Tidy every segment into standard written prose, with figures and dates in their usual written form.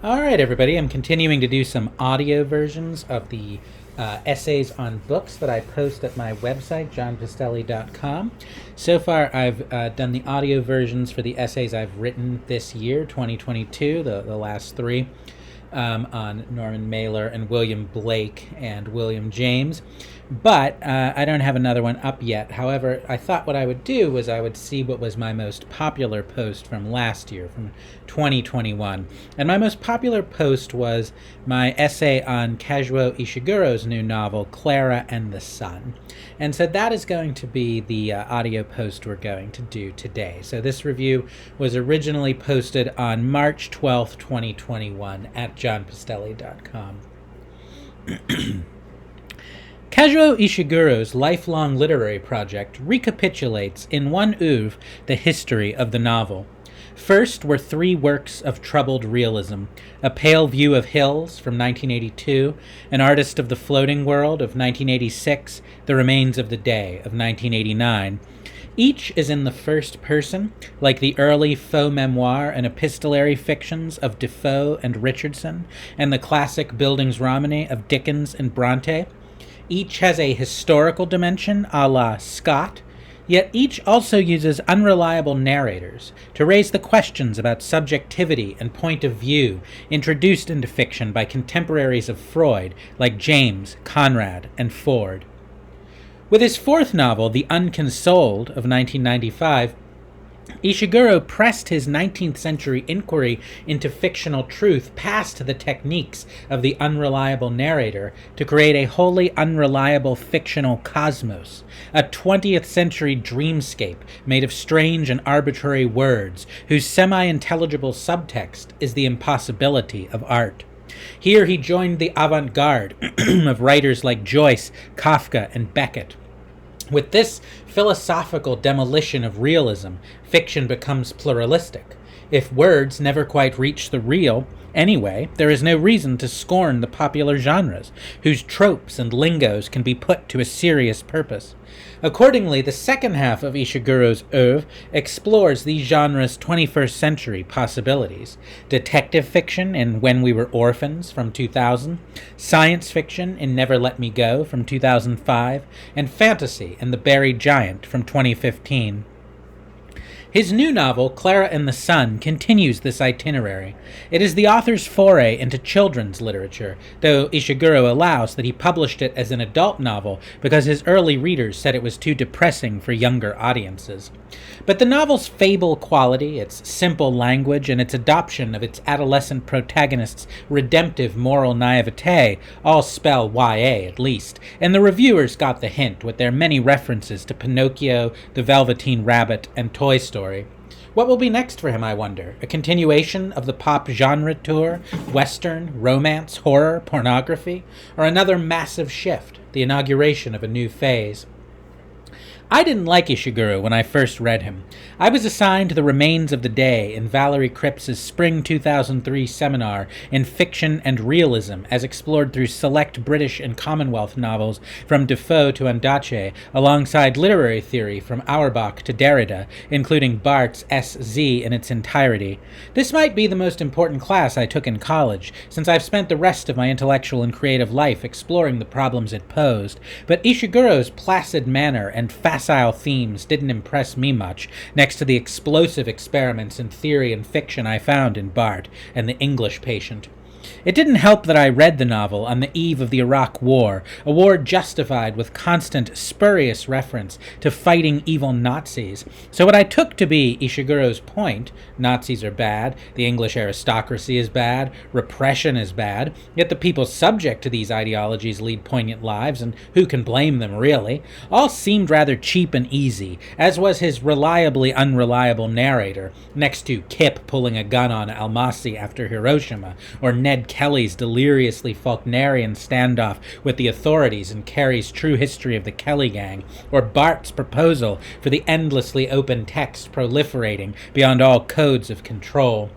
All right, everybody. I'm continuing to do some audio versions of the essays on books that I post at my website, johnpistelli.com. So far, I've done the audio versions for the essays I've written this year, 2022, the last three, on Norman Mailer and William Blake and William James. But I don't have another one up yet. However, I thought what I would do was I would see what was my most popular post from last year, from 2021. And my most popular post was my essay on Kazuo Ishiguro's new novel, Clara and the Sun. And so that is going to be the audio post we're going to do today. So this review was originally posted on March 12th, 2021 at johnpistelli.com. Kazuo Ishiguro's lifelong literary project recapitulates in one oeuvre the history of the novel. First were three works of troubled realism: A Pale View of Hills from 1982, An Artist of the Floating World of 1986, The Remains of the Day of 1989. Each is in the first person, like the early faux memoir and epistolary fictions of Defoe and Richardson, and the classic Bildungsroman of Dickens and Bronte. Each has a historical dimension a la Scott, yet each also uses unreliable narrators to raise the questions about subjectivity and point of view introduced into fiction by contemporaries of Freud like James, Conrad, and Ford. With his fourth novel, The Unconsoled of 1995, Ishiguro pressed his 19th century inquiry into fictional truth past the techniques of the unreliable narrator to create a wholly unreliable fictional cosmos, a 20th century dreamscape made of strange and arbitrary words whose semi-intelligible subtext is the impossibility of art. Here he joined the avant-garde of writers like Joyce, Kafka, and Beckett. With this philosophical demolition of realism, fiction becomes pluralistic. If words never quite reach the real, anyway, there is no reason to scorn the popular genres, whose tropes and lingos can be put to a serious purpose. Accordingly, the second half of Ishiguro's oeuvre explores these genres' 21st century possibilities: detective fiction in When We Were Orphans from 2000, science fiction in Never Let Me Go from 2005, and fantasy in The Buried Giant from 2015. His new novel, Clara and the Sun, continues this itinerary. It is the author's foray into children's literature, though Ishiguro allows that he published it as an adult novel because his early readers said it was too depressing for younger audiences. But the novel's fable quality, its simple language, and its adoption of its adolescent protagonist's redemptive moral naivete all spell YA at least, and the reviewers got the hint with their many references to Pinocchio, The Velveteen Rabbit, and Toy Story. What will be next for him, I wonder? A continuation of the pop genre tour, western, romance, horror, pornography, or another massive shift, the inauguration of a new phase? I didn't like Ishiguro when I first read him. I was assigned The Remains of the Day in Valerie Kripps's Spring 2003 seminar in Fiction and Realism as explored through select British and Commonwealth novels from Defoe to Ondaatje, alongside literary theory from Auerbach to Derrida, including Barthes' S.Z. in its entirety. This might be the most important class I took in college, since I've spent the rest of my intellectual and creative life exploring the problems it posed, but Ishiguro's placid manner and facile themes didn't impress me much, next to the explosive experiments in theory and fiction I found in Barthes and The English Patient. It didn't help that I read the novel on the eve of the Iraq War, a war justified with constant, spurious reference to fighting evil Nazis. So what I took to be Ishiguro's point, Nazis are bad, the English aristocracy is bad, repression is bad, yet the people subject to these ideologies lead poignant lives, and who can blame them, really, all seemed rather cheap and easy, as was his reliably unreliable narrator, next to Kip pulling a gun on Almasi after Hiroshima, or Ned Kelly's deliriously Faulknerian standoff with the authorities in Carey's True History of the Kelly Gang, or Barthes' proposal for the endlessly open text proliferating beyond all codes of control.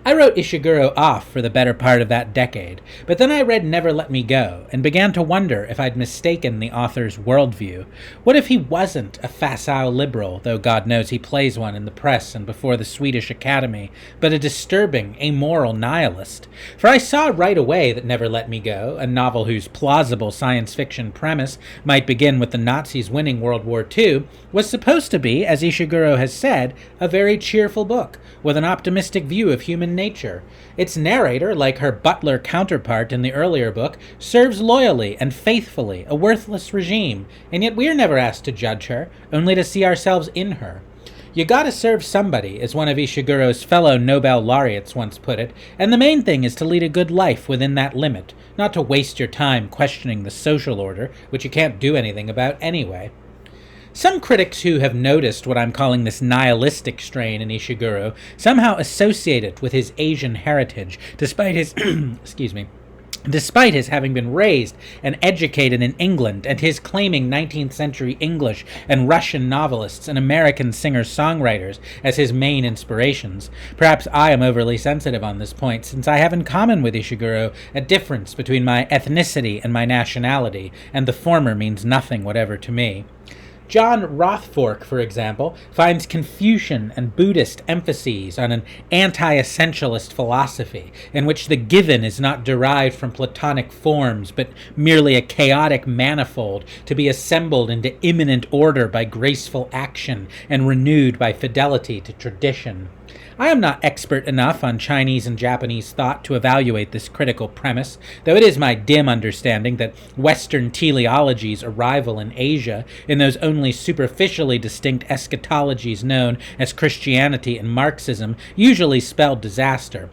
I wrote Ishiguro off for the better part of that decade, but then I read Never Let Me Go and began to wonder if I'd mistaken the author's worldview. What if he wasn't a facile liberal, though God knows he plays one in the press and before the Swedish Academy, but a disturbing, amoral nihilist? For I saw right away that Never Let Me Go, a novel whose plausible science fiction premise might begin with the Nazis winning World War II, was supposed to be, as Ishiguro has said, a very cheerful book, with an optimistic view of human nature. Its narrator, like her butler counterpart in the earlier book, serves loyally and faithfully a worthless regime, and yet we're never asked to judge her, only to see ourselves in her. You gotta serve somebody, as one of Ishiguro's fellow Nobel laureates once put it, and the main thing is to lead a good life within that limit, not to waste your time questioning the social order, which you can't do anything about anyway. Some critics who have noticed what I'm calling this nihilistic strain in Ishiguro somehow associate it with his Asian heritage, despite his despite his having been raised and educated in England and his claiming 19th century English and Russian novelists and American singer-songwriters as his main inspirations. Perhaps I am overly sensitive on this point, since I have in common with Ishiguro a difference between my ethnicity and my nationality, and the former means nothing whatever to me. John Rothfork, for example, finds Confucian and Buddhist emphases on an anti-essentialist philosophy in which the given is not derived from Platonic forms, but merely a chaotic manifold to be assembled into imminent order by graceful action and renewed by fidelity to tradition. I am not expert enough on Chinese and Japanese thought to evaluate this critical premise, though it is my dim understanding that Western teleology's arrival in Asia, in those only superficially distinct eschatologies known as Christianity and Marxism, usually spelled disaster.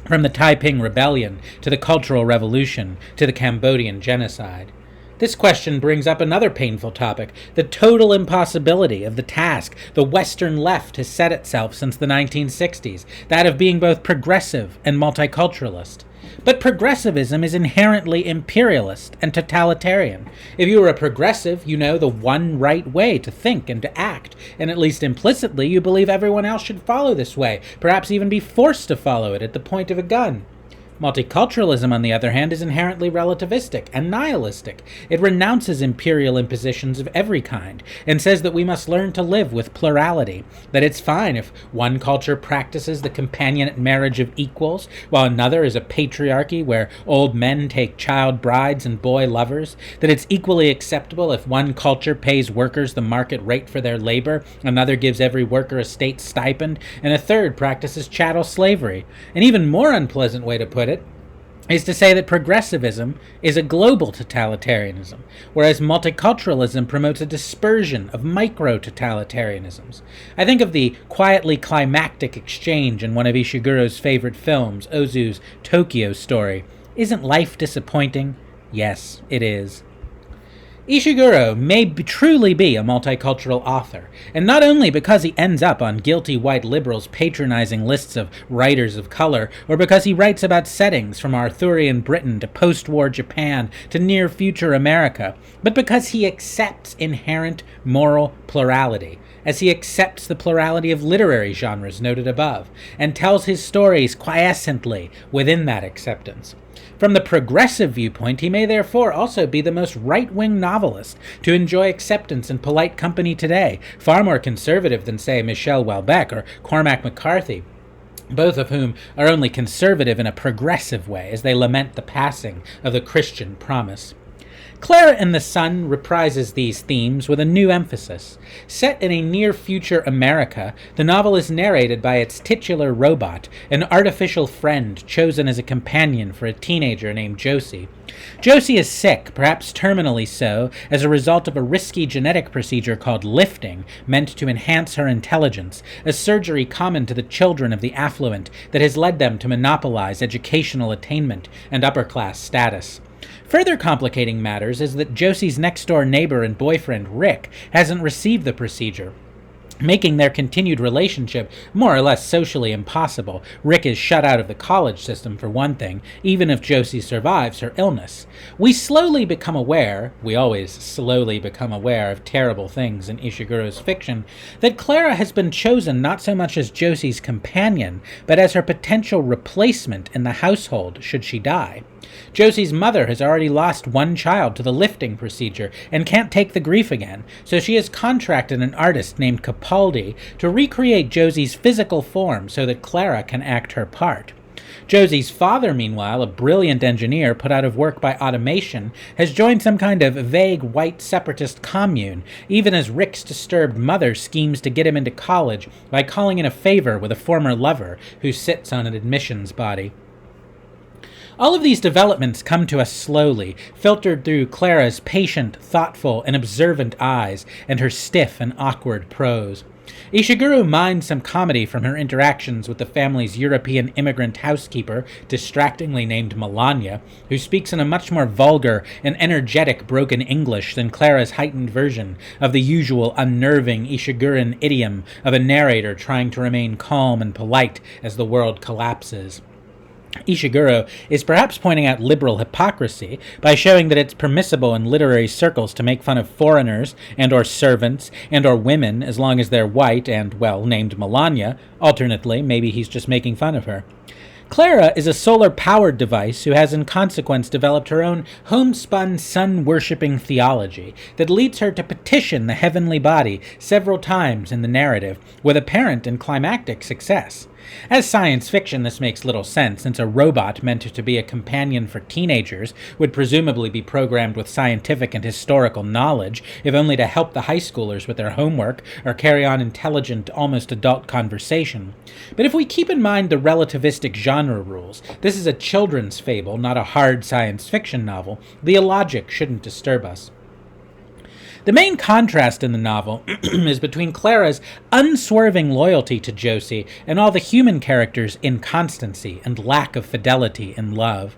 From the Taiping Rebellion, to the Cultural Revolution, to the Cambodian genocide. This question brings up another painful topic, the total impossibility of the task the Western left has set itself since the 1960s, that of being both progressive and multiculturalist. But progressivism is inherently imperialist and totalitarian. If you are a progressive, you know the one right way to think and to act, and at least implicitly you believe everyone else should follow this way, perhaps even be forced to follow it at the point of a gun. Multiculturalism, on the other hand, is inherently relativistic and nihilistic. It renounces imperial impositions of every kind and says that we must learn to live with plurality, that it's fine if one culture practices the companionate marriage of equals, while another is a patriarchy where old men take child brides and boy lovers, that it's equally acceptable if one culture pays workers the market rate for their labor, another gives every worker a state stipend, and a third practices chattel slavery. An even more unpleasant way to put it is to say that progressivism is a global totalitarianism, whereas multiculturalism promotes a dispersion of micro-totalitarianisms. I think of the quietly climactic exchange in one of Ishiguro's favorite films, Ozu's Tokyo Story. Isn't life disappointing? Yes, it is. Ishiguro may truly be a multicultural author, and not only because he ends up on guilty white liberals' patronizing lists of writers of color, or because he writes about settings from Arthurian Britain to post-war Japan to near-future America, but because he accepts inherent moral plurality, as he accepts the plurality of literary genres noted above, and tells his stories quiescently within that acceptance. From the progressive viewpoint, he may therefore also be the most right-wing novelist to enjoy acceptance and polite company today, far more conservative than, say, Michel Houellebecq or Cormac McCarthy, both of whom are only conservative in a progressive way as they lament the passing of the Christian promise. Clara and the Sun reprises these themes with a new emphasis. Set in a near-future America, the novel is narrated by its titular robot, an artificial friend chosen as a companion for a teenager named Josie. Josie is sick, perhaps terminally so, as a result of a risky genetic procedure called lifting, meant to enhance her intelligence, a surgery common to the children of the affluent that has led them to monopolize educational attainment and upper-class status. Further complicating matters is that Josie's next-door neighbor and boyfriend, Rick, hasn't received the procedure. making their continued relationship more or less socially impossible. Rick is shut out of the college system, for one thing, even if Josie survives her illness. We always slowly become aware of terrible things in Ishiguro's fiction, that Clara has been chosen not so much as Josie's companion, but as her potential replacement in the household should she die. Josie's mother has already lost one child to the lifting procedure and can't take the grief again, so she has contracted an artist named Capaldi to recreate Josie's physical form so that Clara can act her part. Josie's father, meanwhile, a brilliant engineer put out of work by automation, has joined some kind of vague white separatist commune, even as Rick's disturbed mother schemes to get him into college by calling in a favor with a former lover who sits on an admissions body. All of these developments come to us slowly, filtered through Clara's patient, thoughtful, and observant eyes, and her stiff and awkward prose. Ishiguro mines some comedy from her interactions with the family's European immigrant housekeeper, distractingly named Melania, who speaks in a much more vulgar and energetic broken English than Clara's heightened version of the usual unnerving Ishiguran idiom of a narrator trying to remain calm and polite as the world collapses. Ishiguro is perhaps pointing out liberal hypocrisy by showing that it's permissible in literary circles to make fun of foreigners and or servants and or women as long as they're white and, well, named Melania. Alternately, maybe he's just making fun of her. Clara is a solar-powered device who has in consequence developed her own homespun sun-worshipping theology that leads her to petition the heavenly body several times in the narrative, with apparent and climactic success. As science fiction, this makes little sense, since a robot meant to be a companion for teenagers would presumably be programmed with scientific and historical knowledge, if only to help the high schoolers with their homework or carry on intelligent, almost adult conversation. But if we keep in mind the relativistic genre rules, this is a children's fable, not a hard science fiction novel, the illogic shouldn't disturb us. The main contrast in the novel is between Clara's unswerving loyalty to Josie and all the human characters' inconstancy and lack of fidelity in love.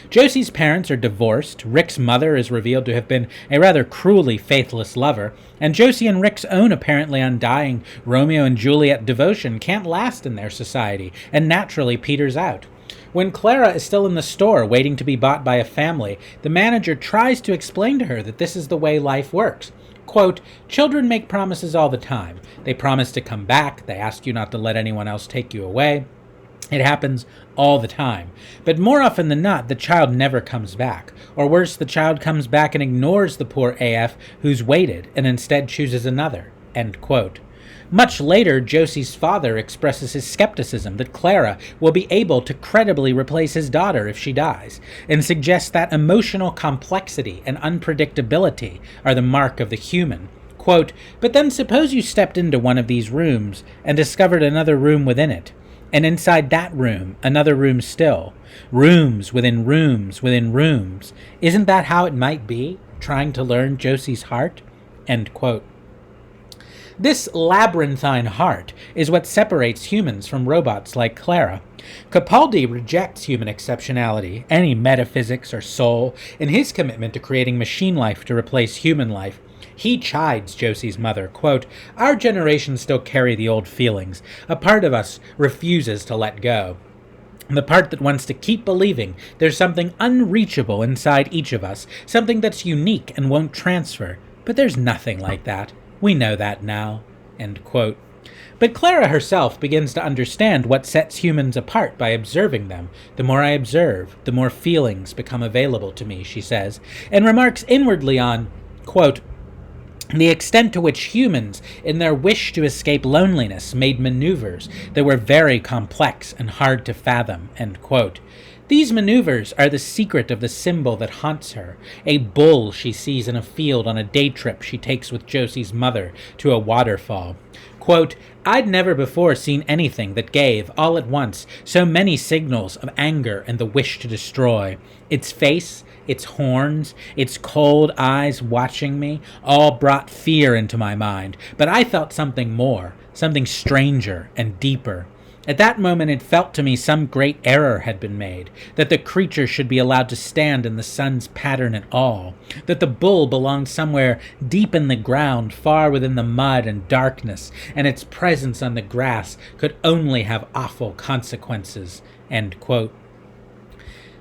Josie's parents are divorced, Rick's mother is revealed to have been a rather cruelly faithless lover, and Josie and Rick's own apparently undying Romeo and Juliet devotion can't last in their society and naturally peters out. When Clara is still in the store waiting to be bought by a family, the manager tries to explain to her that this is the way life works. Quote, "Children make promises all the time. They promise to come back. They ask you not to let anyone else take you away. It happens all the time. But more often than not, the child never comes back. Or worse, the child comes back and ignores the poor AF who's waited and instead chooses another." End quote. Much later, Josie's father expresses his skepticism that Clara will be able to credibly replace his daughter if she dies, and suggests that emotional complexity and unpredictability are the mark of the human. Quote, "But then suppose you stepped into one of these rooms and discovered another room within it, and inside that room, another room still. Rooms within rooms within rooms. Isn't that how it might be, trying to learn Josie's heart?" End quote. This labyrinthine heart is what separates humans from robots like Clara. Capaldi rejects human exceptionality, any metaphysics or soul, in his commitment to creating machine life to replace human life. He chides Josie's mother, quote, "Our generation still carry the old feelings. A part of us refuses to let go. The part that wants to keep believing there's something unreachable inside each of us, something that's unique and won't transfer. But there's nothing like that. We know that now." End quote. But Clara herself begins to understand what sets humans apart by observing them. "The more I observe, the more feelings become available to me," she says, and remarks inwardly on, quote, "the extent to which humans, in their wish to escape loneliness, made maneuvers that were very complex and hard to fathom." End quote. These maneuvers are the secret of the symbol that haunts her, a bull she sees in a field on a day trip she takes with Josie's mother to a waterfall. Quote, "I'd never before seen anything that gave, all at once, so many signals of anger and the wish to destroy. Its face, its horns, its cold eyes watching me, all brought fear into my mind, but I felt something more, something stranger and deeper. At that moment it felt to me some great error had been made, that the creature should be allowed to stand in the sun's pattern at all, that the bull belonged somewhere deep in the ground, far within the mud and darkness, and its presence on the grass could only have awful consequences." End quote.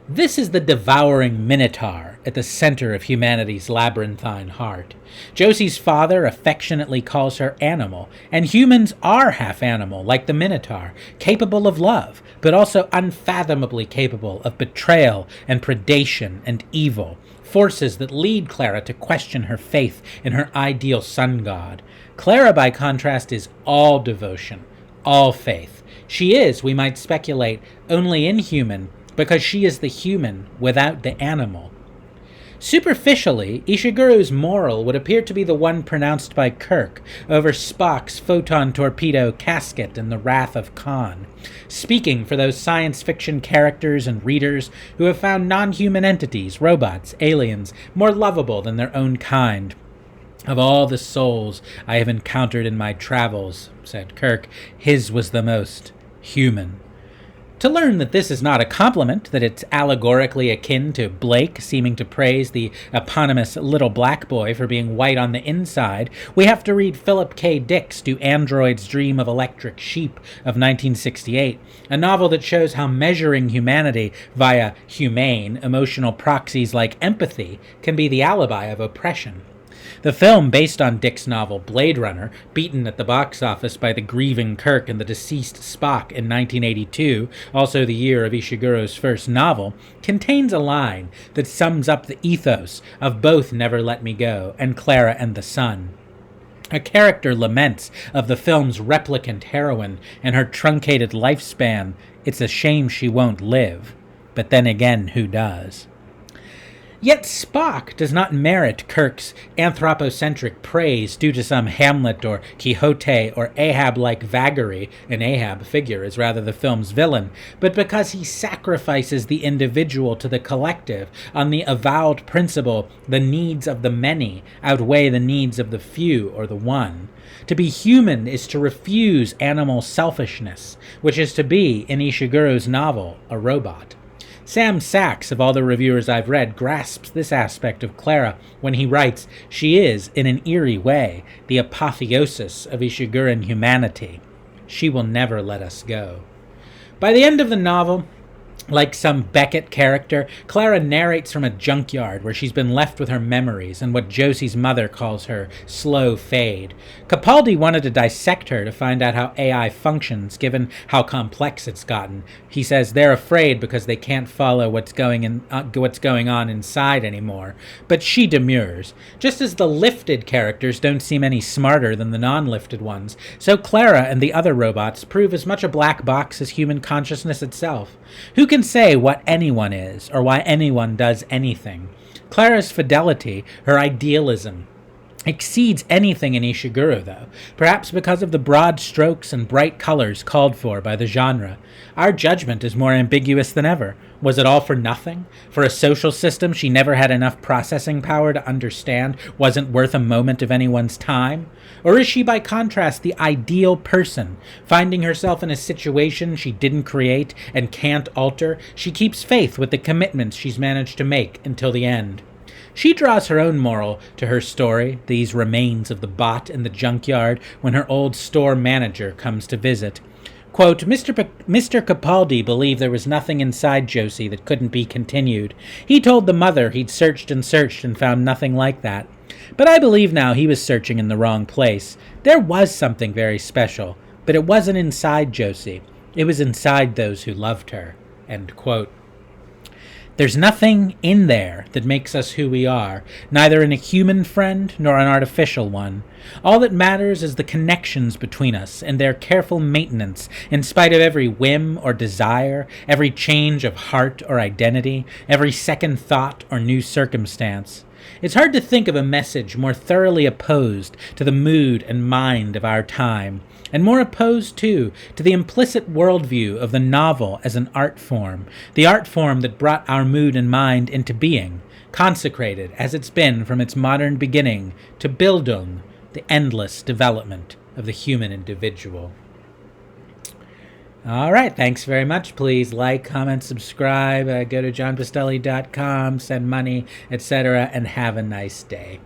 This is the devouring minotaur at the center of humanity's labyrinthine heart. Josie's father affectionately calls her animal, and humans are half animal, like the minotaur, capable of love, but also unfathomably capable of betrayal and predation and evil, forces that lead Clara to question her faith in her ideal sun god. Clara, by contrast, is all devotion, all faith. She is, we might speculate, only inhuman, because she is the human without the animal. Superficially, Ishiguro's moral would appear to be the one pronounced by Kirk over Spock's photon torpedo casket in The Wrath of Khan, speaking for those science fiction characters and readers who have found non-human entities, robots, aliens, more lovable than their own kind. "Of all the souls I have encountered in my travels," said Kirk, "his was the most human." To learn that this is not a compliment, that it's allegorically akin to Blake seeming to praise the eponymous little black boy for being white on the inside, we have to read Philip K. Dick's Do Androids Dream of Electric Sheep of 1968, a novel that shows how measuring humanity via humane, emotional proxies like empathy can be the alibi of oppression. The film, based on Dick's novel Blade Runner, beaten at the box office by the grieving Kirk and the deceased Spock in 1982, also the year of Ishiguro's first novel, contains a line that sums up the ethos of both Never Let Me Go and Clara and the Sun. A character laments of the film's replicant heroine and her truncated lifespan. It's a shame she won't live. But then again, who does? Yet Spock does not merit Kirk's anthropocentric praise due to some Hamlet or Quixote or Ahab-like vagary. An Ahab figure is rather the film's villain, but because he sacrifices the individual to the collective on the avowed principle the needs of the many outweigh the needs of the few or the one. To be human is to refuse animal selfishness, which is to be, in Ishiguro's novel, a robot. Sam Sachs, of all the reviewers I've read, grasps this aspect of Clara when he writes, "She is, in an eerie way, the apotheosis of Ishiguran humanity. She will never let us go." By the end of the novel, like some Beckett character, Clara narrates from a junkyard where she's been left with her memories and what Josie's mother calls her slow fade. Capaldi wanted to dissect her to find out how AI functions, given how complex it's gotten. He says they're afraid because they can't follow what's going on inside anymore. But she demurs. Just as the lifted characters don't seem any smarter than the non-lifted ones, so Clara and the other robots prove as much a black box as human consciousness itself. Who can say what anyone is, or why anyone does anything? Clara's fidelity, her idealism, exceeds anything in Ishiguro, though, perhaps because of the broad strokes and bright colors called for by the genre. Our judgment is more ambiguous than ever. Was it all for nothing? For a social system she never had enough processing power to understand wasn't worth a moment of anyone's time? Or is she, by contrast, the ideal person? Finding herself in a situation she didn't create and can't alter, she keeps faith with the commitments she's managed to make until the end. She draws her own moral to her story, these remains of the bot in the junkyard, when her old store manager comes to visit. Quote, Mr. Capaldi believed there was nothing inside Josie that couldn't be continued. He told the mother he'd searched and found nothing like that. But I believe now he was searching in the wrong place. There was something very special, but it wasn't inside Josie. It was inside those who loved her. End quote. There's nothing in there that makes us who we are, neither in a human friend nor an artificial one. All that matters is the connections between us and their careful maintenance in spite of every whim or desire, every change of heart or identity, every second thought or new circumstance. It's hard to think of a message more thoroughly opposed to the mood and mind of our time, and more opposed, too, to the implicit worldview of the novel as an art form, the art form that brought our mood and mind into being, consecrated, as it's been from its modern beginning, to Bildung, the endless development of the human individual. All right. Thanks very much. Please like, comment, subscribe, go to johnpistelli.com, send money, etc., and have a nice day.